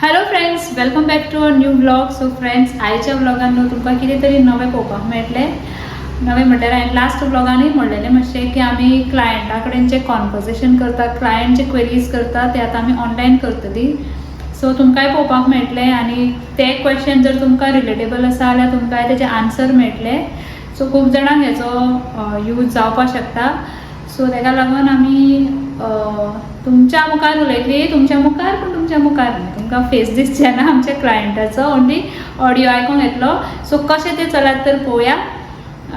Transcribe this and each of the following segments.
Hello friends, welcome back to our new blog. So friends, आयच्या ब्लॉगान न्हू तुमकां कितें तरी नवें पळोवपाक मेळटलें. नवें म्हणल्यार हांवें लास्ट ब्लॉगानूय म्हणलेलें मातशें की आमी क्लायंटा कडेन जे कॉन्वर्सेशन करता, क्लायंट जे क्वेरीज करता ते आतां आमी ऑनलायन करतलीं. सो तुमकांय पळोवपाक मेळटलें आनी ते क्वेश्चन जर तुमकां रिलेटेबल आसा जाल्यार तुमकांय तेजे आन्सर मेळटले. सो खूब जाणांक हेचो यूज जावपाक शकता. सो ताका लागून आमी तुमच्या मुखार उलयतली, तुमच्या मुखार पूण तुमच्या मुखार न्हय. तुमकां फेस दिसचें ना आमच्या क्लायंटाचो, ओन्ली ऑडियो आयकूंक येतलो. सो कशें तें चलत तर पळोवया.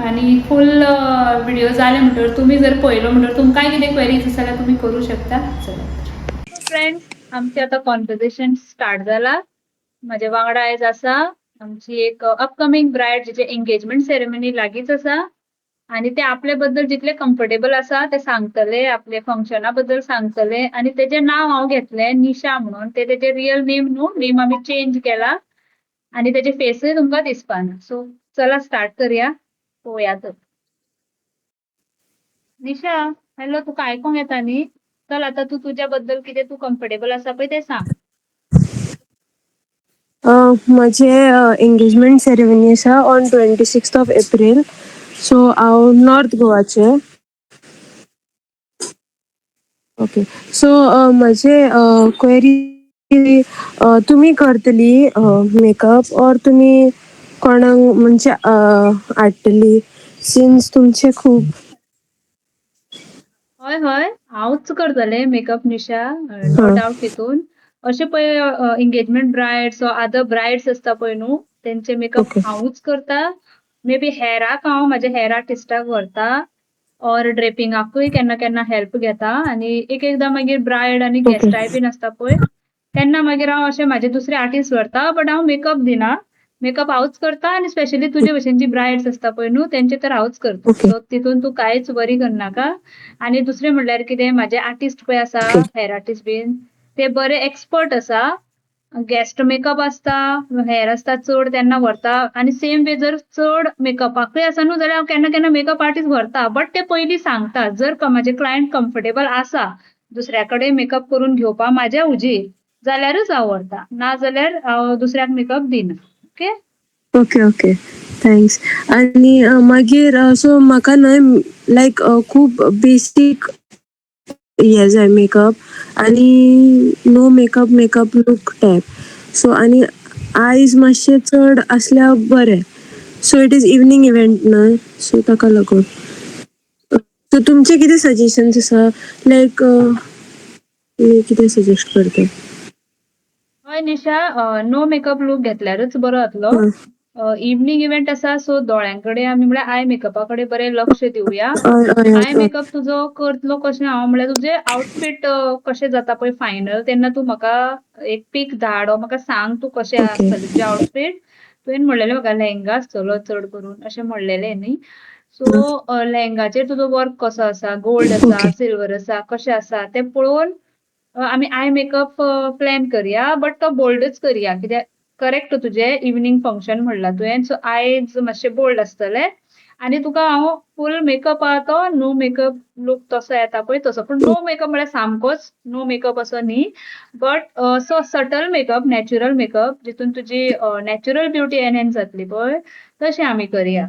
आनी फूल व्हिडिओ जाले म्हणटकर तुमी जर पळयलो म्हणटकर तुमकांय कितें क्वेरीज आसा जाल्यार तुमी करूं शकता. चला फ्रेंड्स, आमचें आतां कॉन्वर्सेशन स्टार्ट जालां. म्हजे वांगडा आयज आसा आमची एक अपकमिंग ब्रायड, जिचे एंगेजमेंट सेरेमनी लागींच आसा आनी ते आपले बद्दल जितले कम्फर्टेबल आसा ते सांगतले, आपले फंक्शना बद्दल सांगतले. आनी तेजें नांव हांव घेतलें निशा म्हणून. ते तेजें रियल नेम न्हू, नेम आमी चेंज केला आनी तेजे फेसूय तुमकां दिसपाना. सो चला स्टार्ट करया, पळोवया तर. निशा, हॅलो, तुका आयकूंक येता न्ही? चल आतां तूं तुज्या बद्दल कितें तूं कम्फर्टेबल आसा पळय तें सांग. म्हजे एंगेजमेंट सेरेमनी आसा on 26th of April. So हांव नॉर्थ गोवाचे. ओके. सो म्हजे क्वेरी, तुमी करतली मेकअप ऑर तुमी कोणाक म्हणजे हाडटली, सिन्स तुमचे खूब हय हय, हांवूच करतलें मेकअप निशा, नो डावट तितून. अशें पळय, एंगेजमेंट ब्रायड्स ऑर अदर ब्रायड्स आसता पळय न्हू, तेंचे मेकअप ओके हांवूच करता. मे बी हेराक हांव म्हाजे हेअर आर्टिस्टाक व्हरता ऑर ड्रेपिंगाकूय केन्ना केन्ना हेल्प घेता. आनी एक एकदां मागीर ब्रायड आनी ओके गेस्टाय बीन आसता पळय, तेन्ना मागीर हांव अशें म्हाजे दुसरे आर्टिस्ट व्हरता. बट हांव मेकअप दिना. मेकअप हांवूच करता आनी स्पेशली तुजे भशेन जी ब्रायड्स आसता पळय न्हू, तेंचे तर हांवूच करता. ओके सो तितून तूं कांयच वरी करनाका. आनी दुसरें म्हणल्यार कितें, म्हाजे आर्टिस्ट पळय आसा, ओके हेअर आर्टिस्ट बीन, ते बरे एक्सपर्ट आसा. गेस्ट मेकअप आसता, हेअर आसता चड तेन्ना व्हरता. आनी सेम वे जर चड मेकअपाकूय आसा न्हू जाल्यार हांव केन्ना केन्ना मेकअप आर्टिस्ट व्हरता. बट ते पयलीं सांगता, जर म्हाजे क्लायंट कम्फर्टेबल आसा दुसऱ्या कडेन मेकअप करून घेवपा म्हाज्या हुजीर, जाल्यारूच हांव व्हरता. ना जाल्यार हांव दुसऱ्याक मेकअप दिना. ओके. Okay okay, thanks. आनी मागीर सो म्हाका न्हय लायक खूब बेसीक हे जाय मेकअप, आनी no makeup makeup look type. So आनी आयज मातशे चड आसल्यार बरें. So it is evening event न्हय, सो ताका लागून. सो तुमचे कितें सजेशन्स आसा, लायक तुमी कितें सजेस्ट करता? हय निशा, नो मेकअप लूक घेतल्यारूच बरो जातलो. इवनिंग इव्हेंट आसा, सो दोळ्यांकडे आमी म्हळ्यार आय मेकअपा कडेन बरें लक्ष दिवया. हय हय आय हय. मेकअप तुजो करतलो कशें हांव म्हळ्यार तुजे आउटफीट कशें जाता पळय फायनल, तेन्ना तूं म्हाका एक पीक धाड ऑर म्हाका सांग तूं कशें ओके आसतलें तुजें आउटफीट. तुवें म्हणलेलें म्हाका लेहेंगा आसतलो चड करून अशें म्हणलेलें न्ही. सो लेहेंगाचेर तुजो वर्क कसो आसा, गोल्ड आसा, ओके सिल्वर आसा, कशें आसा तें पळोवन आमी आय मेकअप प्लॅन करया. बट तो बोल्डच करया, कित्याक करेक्ट तुजें इवनिंग फंक्शन म्हणलां तुवें. सो आयज मातशें बोल्ड आसतलें. आनी तुका हांव फूल मेकअप आहा तो नो मेकअप लूक तसो येता पळय तसो. पूण नो मेकअप म्हळ्यार सामकोच नो मेकअप असो न्ही. But so subtle makeup, natural makeup, जितून तुजी नॅचरल ब्युटी एनहॅन्स जातली पळय, तशें आमी करया.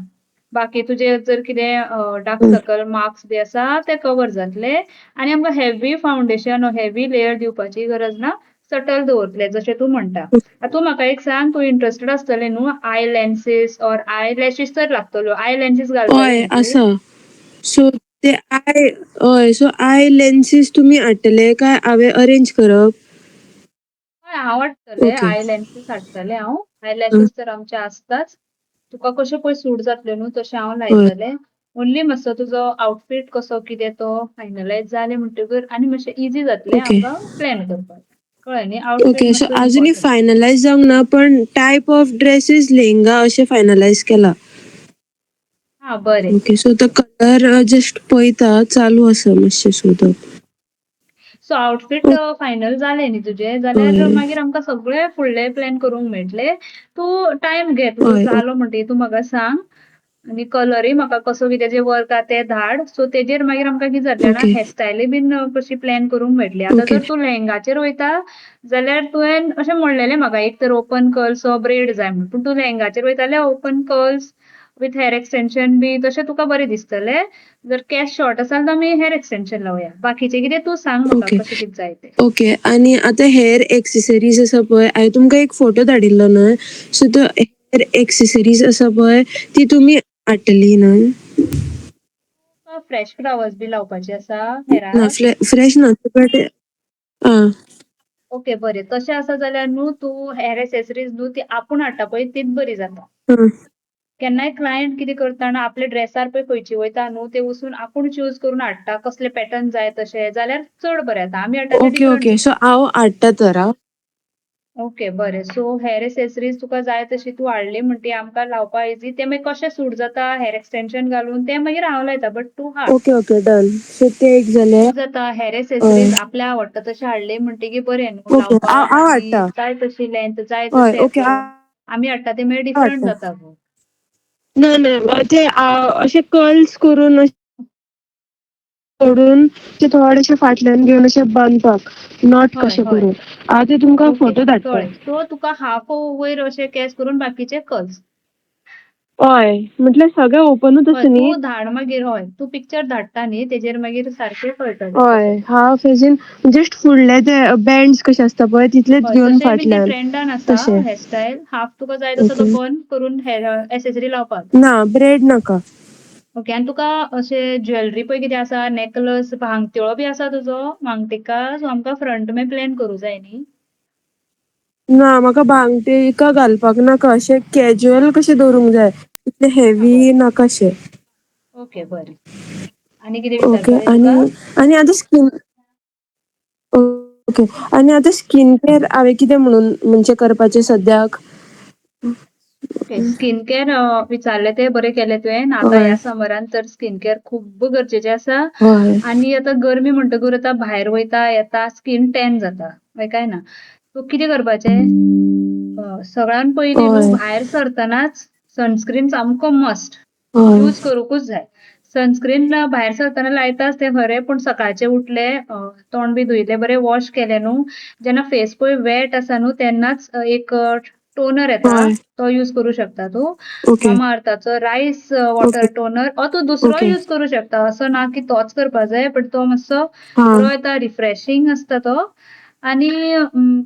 बाकी तुजे जर कितें डार्क सर्कल मार्क्स बी आसा ते कवर जातले. आनी आमकां heavy foundation or heavy layer दिवपाची गरज ना. सटल दवरतले जशें तूं म्हणटा. तूं म्हाका एक सांग, तूं इंटरेस्टेड आसतलें न्हू आय लेन्सीस ऑर आय लॅशीस तर लागतल्यो. आय लेन्सीस घालतलें हय न्ही तूं? आसा. सो ते आय लेन्सीस तुमी हाडटले काय हांवें अरेंज करप? हय, हांव हाडटलें. ओके आय लेन्सीस हाडटलें हांव. आय लॅशीस तर आमचे आसताच. तुका कशें पळय सूट जातले न्हू तशें हांव हय लायतलें. ओन्ली मातसो तुजो आउटफीट कसो कितें तो फायनलायज जालें म्हणटकर आनी मातशें इजी जातलें ओके आमकां प्लॅन करपाक. कळ्ळें न्ही? आउटफीट ओके. सो मातसो अजुनूय इम्पॉर्टंट. फायनलायज जावंक ना, पण टायप ऑफ ड्रेसीस लेहेंगा अशें फायनलायज केला. हां, बरें. ओके. सो तो कलर जस्ट पळयता, चालू आसा मातशें सोदप. सो आउटफीट फायनल जालें न्ही तुजें, जाल्यार हय मागीर आमकां सगळे फुडले प्लॅन करूंक मेळटले. तूं टायम घे, तुजो हय जालो म्हणटकीर तूं म्हाका सांग. आनी कलरूय म्हाका कसो कितें जे वर्क आहा तें धाड. सो तेजेर मागीर आमकां कितें जातलें जाणा Okay. हेअरस्टायलूय बीन कशी प्लॅन करूंक मेळटली. आतां Okay. जर तूं लेहेंगाचेर वयता जाल्यार तुवें अशें म्हणलेलें म्हाका एक तर ओपन कर्ल्स वा ब्रेड जाय म्हणून. पूण तूं लेहेंगाचेर वयता जाल्यार open curls with hair extension बी तशें तुका बरें दिसतलें. जर केंस शॉर्ट आसा जाल्यार आमी हेअर एक्सटेंशन लावया. बाकीचें कितें तूं सांग म्हाका Okay. कशें कितें जाय तें. ओके आणि आता हेअर एक्सेसरीज आसा पळय हांवें तुमकां एक फोटो धाडिल्लो न्हय सो तो हेअर एक्सेसरीज आसा पळय ती तुमी हाडटली न्हय तुका फ्रेश फ्लावर्स बी लावपाचे आसा ना हेरार? फ्रेश ना बट आं ओके बरें. तशें आसा जाल्यार न्हू तूं हेअर एक्सेसरीज न्हू ती आपूण हाडटा पळय तीच बरी जाता. आं केन्नाय क्लायंट कितें करता जाणा आपल्या ड्रेसार पळय खंयची वयता न्हू ते वचून आपूण चूज करून हाडटा कसले पॅटर्न जाय तशे जाल्यार चड बरें जाता. आमी हाडटा तें ओके डिफरंट ओके सो जाता. हांव हाडटा तर आं ओके बरें. सो हेअर एक्सेसरीज तुका जाय तशी तूं हाडली म्हणटी आमकां लावपा इझी. ते मागीर कशें सूट जाता हेअर एक्सटेंशन घालून तें मागीर हांव लायता बट तूं हाड. ओके ओके डन सो ते एक जाले कितें जाता हेअर हय एक्सेसरीज आपल्या आवडटा तशें हाडली म्हणटकीर बरें न्हू ओके लावपाक हांव आनी हाडटा जाय तशी लेंथ जाय हय तशें हें ओके करून. हांव आमी हाडटा ते मागीर डिफरंट हाडटा जाता गो. ना ना ते अशे कर्ल्स करून सोडून ते थोडेशे फाटल्यान घेवन अशे बांदपाक नॉट हय कशे हय. करून हांव ते तुमकां ओके फोटो धाडटा कळ्ळें. सो तुका हाफ वयर अशे केंस करून बाकीचे कर्ल्स. हय म्हटल्यार सगळे ओपनूच हय आसा न्ही तूं धाड मागीर हय. तूं पिक्चर धाडटा न्ही तेजेर मागीर सारकें कळटलें कशें हय तें. हाफ एजीन जस्ट फुडले ते बँड्स कशे आसता पळय तितलेच हय घेवन तशेंय बीन ते फाटल्यान ट्रेंडान आसा तशे हेअरस्टायल. हाफ तुका जाय तसो तो ओके बन करून हेअर एक्सेसरी लावपाक. ना ब्रेड नाका ओके आनी तुका अशें ज्वेलरी पळय कितें आसा नेकलस भांगतिळो बी आसा तुजो मांगटिका? सो आमकां फ्रंट मागीर प्लॅन करूं जाय न्ही. ना म्हाका भांगटिका घालपाक नाका अशें कॅज्युअल कशें दवरूंक जाय इतले आं हेवी बरें. नाका शे ओके बरें. आनी कितें ओके विचारपाचें तुका? आणि आतां स्कीन ओके आणि आतां स्कीन केअर हांवें कितें म्हणून म्हणजे करपाचें सद्याक ओके स्कीन केअर विचारलें तें बरें केलें तुवें. आतां हय ह्या समरान तर स्कीन केअर खूब गरजेचें आसा. हय आनी आतां गरमी म्हणटकूच आतां भायर वयता येता स्कीन टॅन जाता मागीर काय ना. सो कितें करपाचें सगळ्यान पयलीं न्हू हय भायर सरतनाच सनस्क्रीन सामको मस्ट हय यूज करूंकूच जाय. सनस्क्रीन भायर सरतना लायताच तें खरें पूण सकाळचें उठलें तोंड बी धुयलें बरें वॉश केलें न्हू जेन्ना फेस पळय वेट आसा न्हू तेन्नाच एक टोनर येता हय तो यूज करूं शकता तूं. ओके मामाअर्थाचो रायस वॉटर ओके टोनर तूं दुसरोय ओके यूज करूं शकता. असो ना की तोच करपाक जाय बट तो मातसो हा बरो येता रिफ्रेशींग आसता तो. आनी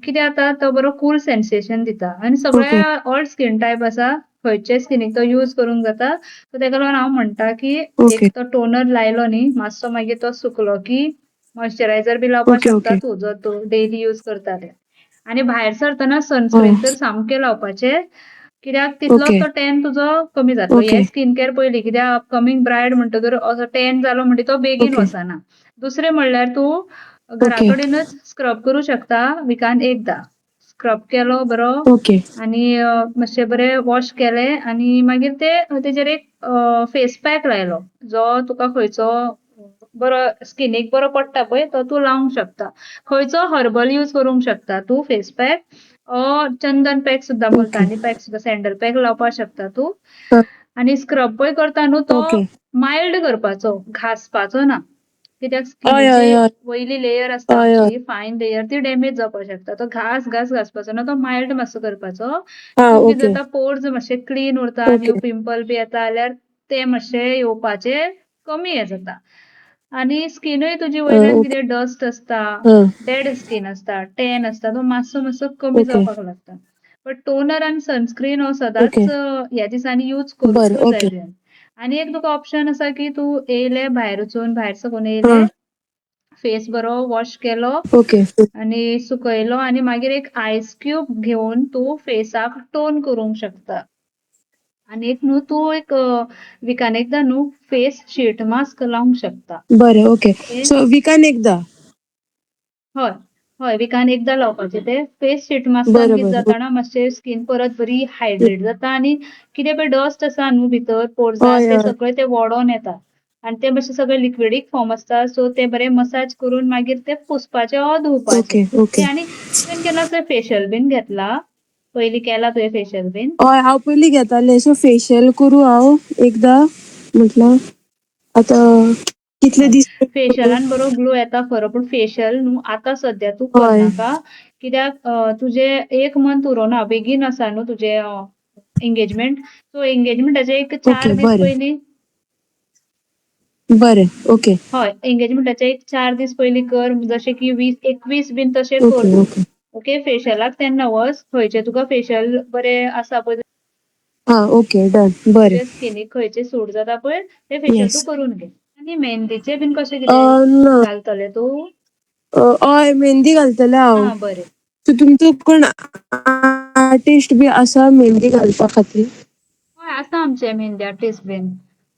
कितें जाता तो बरो कूल सेन्सेशन दिता आनी ओके सगळ्या ऑल स्कीन टायप आसा खंयचेय स्किनीक तो यूज करूंक जाता. सो तेका लागून हांव म्हणटा की एक ओके तो टोनर लायलो न्ही मातसो मागीर तो सुकलो की मॉइश्चरायझर बी लावपाक ओके शकता ओके तूं जर तूं डेली यूज करता तें. आनी भायर सरतना हय सनस्क्रीन तर सामकें लावपाचें कित्याक तितलोच ओके तो टॅन तुजो कमी जातलो. ओके हें स्कीन केअर पयलीं कित्याक अपकमींग ब्रायड म्हणटकर असो टॅन जालो म्हणटी तो बेगीन ओके वचना. दुसरें म्हणल्यार तूं घरा ओके कडेनच स्क्रब करूं शकता विकान एकदां. स्क्रब केलो बरो ओके आनी मातशें बरें वॉश केलें आनी मागीर तेजेर एक फेस पॅक लायलो जो तुका खंयचो बरो स्किनीक बरो पडटा पळय तो तूं लावंक शकता. खंयचो हर्बल यूज करूंक शकता तूं फेस पॅक चंदन पॅक सुद्दां ओके मुलतानी पॅक सुद्दां सॅडल पॅक लावपाक शकता तूं. हय आनी स्क्रब पळय करता न्हू तो ओके मायल्ड करपाचो घासपाचो ना. कित्याक हय स्किनीची हय हय वयली लेयर आसता हय हय आमची फायन लेयर ती डॅमेज जावपाक शकता. तो घासपाचो ना तो मायल्ड मातसो करपाचो. हा सो कितें ओके जाता पोर्स मातशे क्लीन उरता ओके न्यू पिंपल बी येता जाल्यार ते मातशे येवपाचे कमी हें जाता. आनी स्किनूय तुजी वयल्यान ओके कितें डस्ट आसता हा डेड स्कीन आसता टॅन आसता तो मातसो कमी ओके जावपाक लागता. बट टोनर आनी सनस्क्रीन हो ओके सदांच ह्या दिसांनी यूज बरें करूंकूच जाय ओके तुवें. आनी एक तुका ऑप्शन आसा की तूं येयलें भायर वचून भायर साकून हा येयलें फेस बरो वॉश केलो ओके आनी सुकयलो आनी मागीर एक आयस क्यूब घेवन तूं फेसाक टोन करूंक शकता. आनी एक न्हू तूं एक विकान एकदां न्हू फेस शीट मास्क लावंक शकता. बरें ओके ओके सो विकान एकदां हय हय विकान एकदां लावपाचें तें फेस शीट मास्कान बरें कितें बरें जाता जाणा मातशें स्कीन परत बरी हायड्रेट जाता आनी कितें पळय डस्ट आसा न्हू भितर पोर्सांत हय तें हय सगळें तें वोडोन येता. आनी तें मातशें सगळें लिक्विडीक फॉर्म आसता सो तें बरें मसाज करून मागीर तें पुसपाचें धुवपाचें ओके ओके ओके आनी तुवें केन्ना असो फेशियल बीन घेतला? पयलीं केला तुवें फेशियल बीन? हय हांव पयलीं घेतालें सो फेशियल करूं हांव एकदां म्हटल्यार आतां कितले दीस फेशियलान बरो ग्लो येता खरो, पूण फेशियल न्हू आतां सद्या तूं हय करनाका, कित्याक तुजें 1 मंथ उरोना, बेगीन आसा न्हू तुजें एंगेजमेंट, सो एंगेजमेंटाचे एक 4 ओके दीस बरें पयलीं बरें ओके हय, एंगेजमेंटाचे एक 4 दीस पयलीं कर, जशें की 20-21 बीन तशें कर ओके तूं. ओके ओके, फेशियलाक तेन्ना वच, खंयचें तुका फेशियल बरें आसा पळय हां ओके डन बरें तुज्या स्किनीक खंयचें सूट जाता पळय तें फेशियल तूं येस करून घे. आनी मेहंदीचें बीन कशें कितें ना घालतलें तूं? हय मेहंदी घालतलें हांव. आं बरें. सो तुमचो कोण आर्टिस्ट बी आसा मेहंदी घालपा खातीर? हय आसा आमचे मेहंदी आर्टिस्ट बीन.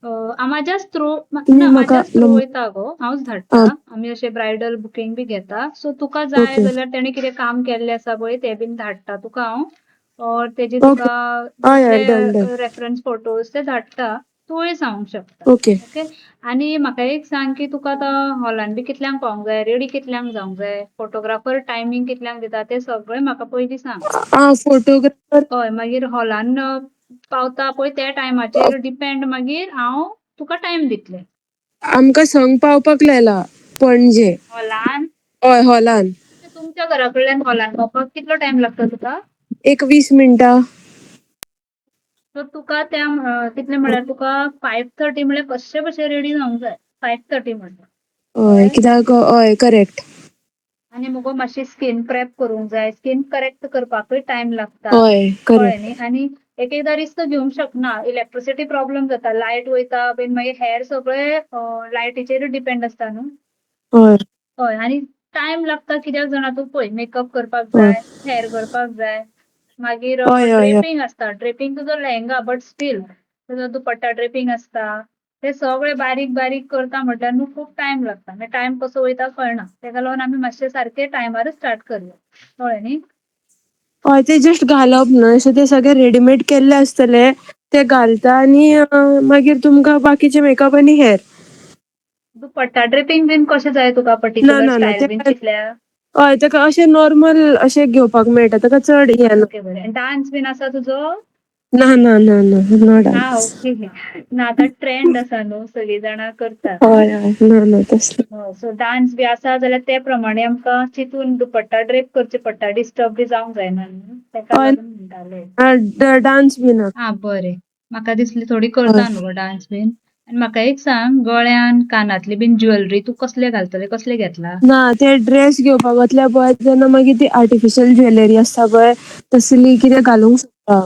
म्हाज्याच थ्रू तुमी ना म्हाका म्हाज्याच थ्रू वयता गो, हांवूच धाडटा. आं आमी अशें ब्रायडल बुकींग बी घेता. सो तुका जाय ओके जाल्यार तेणें कितें काम केल्लें आसा पळय तें बीन धाडटा तुका हांव. तेजे ओके तुका हय हय जितले डन डन रेफरन्स फोटोज ते धाडटा. तूंय सांगूंक शकता. Okay okay. आनी म्हाका एक सांग की तुका आतां हॉलान बी कितल्यांक पावूंक जाय? रेडी कितल्यांक जावंक जाय? फोटोग्राफर टायमींग कितल्यांक दिता तें सगळें म्हाका पयलीं सांग. फोटोग्राफर हय मागीर हॉलान पावता पळय त्या टायमाचेर डिपेंड मागीर हांव तुका टायम दितलें. आमकां संक पावपाक लायला पणजे. हॉलान? हय हॉलान. तुमच्या घरा कडल्यान हॉलान पावपाक कितलो टायम लागता तुका? एक 20 मिनटां. सो तुका त्या कितले म्हळ्यार तुका 5:30 म्हळ्यार कशे बशेन रेडी जावंक जाय. 5:30 म्हणल्यार. हय कित्याक हय करेक्ट. आनी मुगो मातशी स्कीन प्रेप करूंक जाय. स्कीन करेक्ट करपाकूय टायम लागता. हय कळ्ळें करेक्ट न्ही? आनी एक एकदां रिस्क घेवंक शकना. इलेक्ट्रिसिटी प्रॉब्लम जाता. लायट वयता बीन मागीर हेर सगळें लायटीचेर डिपेंड आसता न्हू. हय हय आनी टायम लागता कित्याक जाणा तूं पळय मेकअप करपाक हय जाय, हेर करपाक जाय, मागीर हय हय ड्रेपींग आसता. ड्रेपींग तुजो लेहेंगा बट स्टील तुजो दुपट्टा ड्रेपींग आसता. ते सगळे बारीक बारीक करता म्हटल्यार न्हू खूब टायम लागता. मागीर टायम कसो वयता कळना. तेका लागून आमी मातशे सारके टायमारूच स्टार्ट करया. कळ्ळें न्ही? हय ते जस्ट घालप न्हय सो ते सगळे रेडीमेड केल्ले आसतले ते घालता आनी मागीर तुमकां बाकीचे मेकअप आनी हेर. दुपट्टा ड्रेपींग बीन कशें जाय तुका ना पर्टिक्युलर ना ना स्टायल ते बीन चिंतल्या? हय ताका अशें नॉर्मल अशें घेवपाक मेळटा ताका चड हें ना. ओके बरें. डान्स बीन आसा तुजो? ना ना ना ना नो डान्स. ओके. ना आतां ट्रेंड आसा न्हू सगळीं जाणां करतात. हय हय ना ना तसलें. सो डान्स बी आसा जाल्यार ते प्रमाणे आमकां चिंतून दुपट्टा ड्रेप करचे पडटा. डिस्टर्ब बी जावंक जायना न्हू. तेका हय लागून म्हणटालें. डान्स बी ना. बरें. म्हाका दिसलें थोडी हय करता न्हू गो डान्स बीन. आनी म्हाका एक सांग गळ्यान कानातली बीन ज्वेलरी तूं कसले घालतलें? कसले घेतला? ना ते ड्रेस घेवपाक वतल्या पळय तेन्ना मागीर ती आर्टिफिशियल ज्वेलरी आसता पळय तसली कितें घालूंक शकता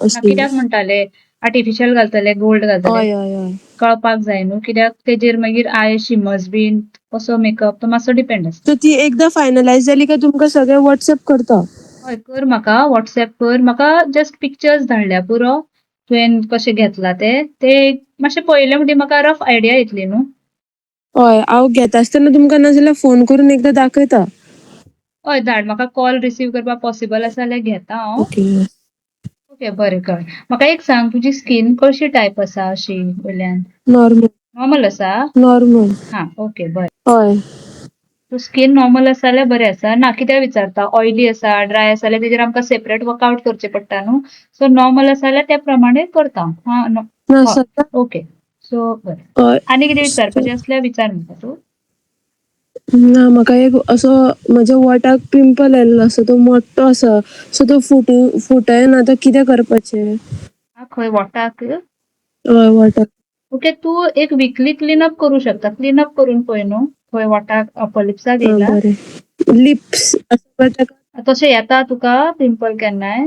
अशी. कित्याक म्हणटाले आर्टिफिशियल घालतले, गोल्ड घालतले हय हय हय. कळपाक जाय न्हू कित्याक तेजेर मागीर आय शिमर्स बीन कसो मेकअप तो मातसो डिपेंड आसता. सो ती एकदां फायनलायज जाली काय तुमकां सगळें WhatsApp करता. हय कर म्हाका WhatsApp कर. म्हाका जस्ट पिक्चर्स धाडल्यार पुरो. तुवें कशें घेतला ते मातशें पळयलें म्हणटकीर म्हाका रफ आयडिया येतली न्हू. हय हांव घेता आसतना तुमकां नाजाल्यार फोन करून एकदां दाखयता. हय धाड म्हाका कॉल रिसीव करपाक पॉसिबल आसा जाल्यार घेता हांव. ओके ओके बरें कळ्ळें. म्हाका एक सांग तुजी स्कीन कशी टायप आसा अशी वयल्यान? नॉर्मल नॉर्मल आसा? नॉर्मल. ओके बरें. हय. स्कीन नॉर्मल आसा जाल्यार बरें आसा. ना कित्याक विचारता ऑयली आसा, ड्राय आसा जाल्यार तेजेर आमकां सेपरेट वर्कआउट करचें पडटा न्हू. सो नॉर्मल आसा जाल्यार त्या प्रमाणे करता हांव. ना हय सद्या ओके. सो बरें. हय आनी कितें विचारपाचें आसल्यार विचार म्हाका तूं. ना म्हाका एक असो म्हज्या वोटाक पिंपल आयल्लो आसा तो मोठ्ठो आसा सो तो फुटयना तो कितें करपाचें? खंय वोटाक? हय वोटाक. ओके तूं एक वीकली क्लीनअप करूं शकता. क्लीनअप करून पळय न्हू खंय वोटाक अपर लिप्साक आं येयला. बरें. लिप्स आसा पळय ताका तशें येता तुका पिंपल केन्नाय?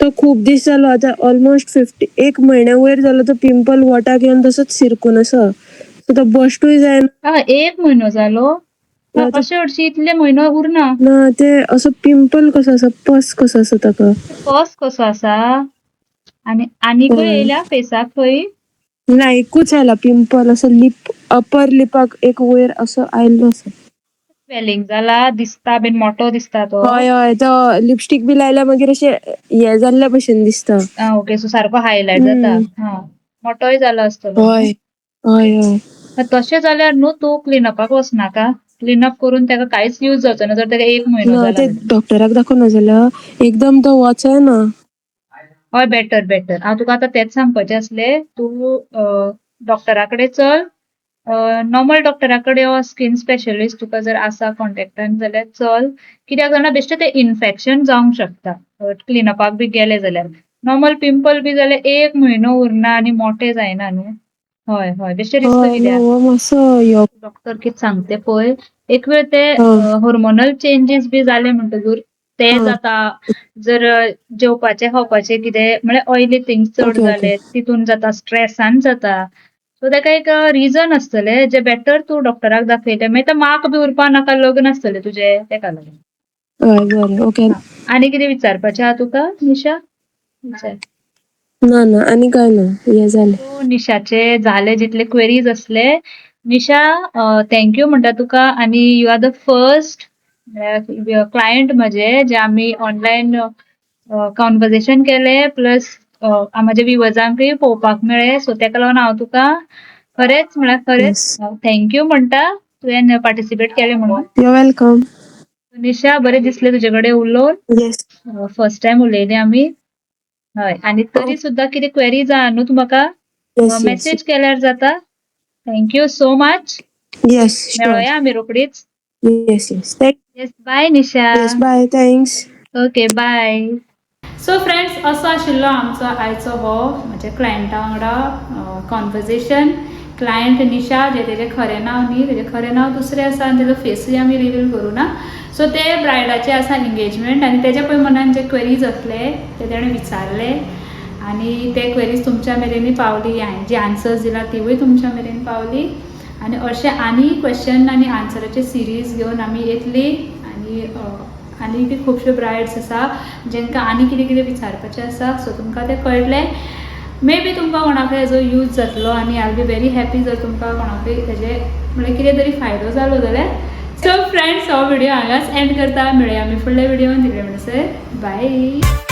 तो खूब दीस जालो आतां ऑलमोस्ट 1 म्हयन्या वयर जालो तो पिंपल वोटाक येवन तसोच सिरकून आसा. सो तो बश्टूय जायना. 1 म्हयनो जालो? तो अशें हरशीं इतले म्हयनो उरना. ना ते असो पिंपल कसो आसा पस कसो आसा ताका. पस कसो आसा? आनीकूय हय येयल्या फेसाक खंय? ना एकूच आयला पिंपल असो अपर लिपाक एक वयर असो आयिल्लो आसा. स्वेलिंग जाला दिसता बीन मोठो दिसता तो. हय हय तो लिपस्टीक बी लायल्यार मागीर अशें हे जाल्ल्या भशेन दिसता. ओके सो सारको हायलायट जाता. हम्म मोठोय जालो आसतलो न्हू. हय हय हय. तशें जाल्यार न्हू तूं क्लिनअपाक वचनाका. क्लीन अप करून ताका कांयच यूज जावचो ना जर ताका 1 म्हयनो ना जाला ते जाल्यार. डॉक्टराक दाखोवना जाल्यार एकदम तो वचना. हय बेटर हांव तुका आतां तेंच सांगपाचें आसलें तूं डॉक्टरा कडेन चल, नॉर्मल डॉक्टरा कडेन हो स्कीन स्पेशलिस्ट तुका जर आसा कॉन्टेक्टान जाल्यार चल. कित्याक जाणा बेश्टें तें इन्फेक्शन जावंक शकता क्लिनअपाक बी गेलें जाल्यार. नॉर्मल पिंपल बी जाल्यार 1 म्हयनो उरना आनी मोठे जायना न्हू. हय बेश्टें रिस्क हय कित्याक. हो मातसो यो डॉक्टर कितें सांगता पळय एक वेळ ते हं, हॉर्मोनल चेंजीस बी जाले म्हणटकूर ते हं. जाता. जर जेवपाचे खावपाचे कितें म्हळ्यार ऑयली थिंग्स चड ओके ओके जाले तितून जाता, स्ट्रेसान जाता. सो ताका एक रिजन आसतलें जे बेटर तूं डॉक्टराक दाखयलें मागीर तें मार्क बी उरपा नाका लग्न आसतलें तुजें तेका लागून. हय बरें ओके. आनी कितें विचारपाचें आहा तुका निशा? विचार. ना आनी काय ना हें जालें. सो निशाचे झाले जितले क्वेरीज असले. निशा थँक्यू म्हणटा तुका आनी you are the first client म्हजे जे आमी ऑनलायन कॉन्वर्सेशन केलें प्लस म्हाज्या विवर्सांकूय पळोवपाक मेळ्ळें सो तेका लागून हांव तुका खरेंच म्हळ्यार खरेंच येस थँक्यू म्हणटा तुवें पार्टिसिपेट केलें म्हणून. You welcome. निशा बरें दिसलें तुजे कडेन उलोवन. येस फर्स्ट टायम उलयलें आमी. हय आनी तरी सुद्दां कितें क्वेरीज आहा न्हू म्हाका येस येस मेसेज केल्यार जाता. Thank you so much. Yes sure. मेळोया आमी रोकडीच. Yes yes thank yes bye Nisha. Yes bye thanks. Okay bye. So friends असो आशिल्लो आमचो आयचो हो म्हज्या क्लायंटा वांगडा कॉन्वर्सेशन. क्लायंट निशा जे तेजें खरें नांव न्ही तेजें खरें नांव दुसरें आसा आनी तेजो फेसूय आमी रिवील करूना. सो ते ब्रायडाचें आसा एंगेजमेंट आनी तेज्या पळय मनान जे क्वेरीज आसले ते तेणें विचारले आनी ते क्वेरीज तुमच्या मेरेनूय पावली. हांवें जी आन्सर्स दिला तिवूय तुमच्या मेरेन पावली आनी अशें आनी क्वेश्चन आनी आन्सराचे सिरीज घेवन आमी येतली आनी बी खुबश्यो ब्रायड्स आसा जेंकां आनी कितें कितें विचारपाचें आसा सो तुमकां तें कळटलें. मे बी तुमकां कोणाकय हेजो यूज जातलो आनी I will be very happy जर तुमकां कोणाकय हेजे म्हळ्यार कितें तरी फायदो जालो जाल्यार. सो फ्रेंड्स हो व्हिडिओ हांगाच एंड करता. मेळया आमी फुडल्या व्हिडिओन तिकडे म्हणसर बाय.